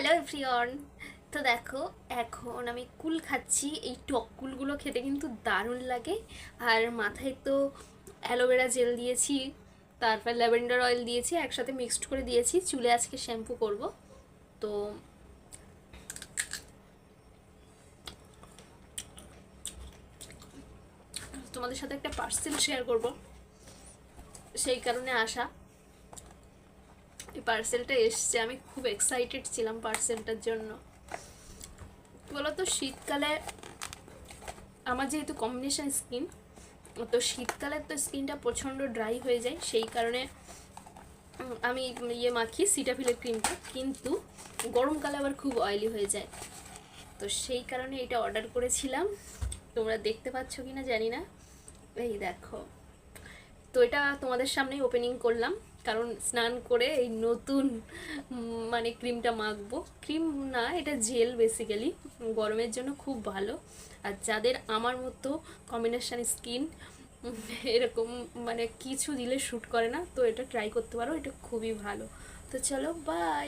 Hello everyone. তো দেখো, এখন আমি কুল খাচ্ছি। এই টক কুলগুলো খেতে কিন্তু দারুণ লাগে। আর মাথায় তো অ্যালোভেরা জেল দিয়েছি, তারপর ল্যাভেন্ডার অয়েল দিয়েছি, একসাথে মিক্সড করে দিয়েছি। চুলে আজকে শ্যাম্পু করব। তো তোমাদের সাথে একটা পার্সেল শেয়ার করব, সেই কারণে আসা। এই পার্সেলটা এসছে, আমি খুব এক্সাইটেড ছিলাম পার্সেলটার জন্য। বলতো শীতকালে আমার যেহেতু কম্বিনেশন স্কিন, তো শীতকালে তো স্কিনটা প্রচণ্ড ড্রাই হয়ে যায়, সেই কারণে আমি মাখি সিটাফিলের ক্রিমটা, কিন্তু গরমকালে আবার খুব অয়েলি হয়ে যায়। তো সেই কারণে এটা অর্ডার করেছিলাম। তোমরা দেখতে পাচ্ছ কি না জানি না, এই দেখো। তো এটা তোমাদের সামনেই ওপেনিং করলাম, কারণ স্নান করে এই নতুন মানে ক্রিমটা মাখবো। ক্রিম না, এটা জেল বেসিক্যালি, গরমের জন্য খুব ভালো। আর যাদের আমার মতো কম্বিনেশন স্কিন, এরকম মানে কিছু দিলে শ্যুট করে না, তো এটা ট্রাই করতে পারো, এটা খুবই ভালো। তো চলো, বাই।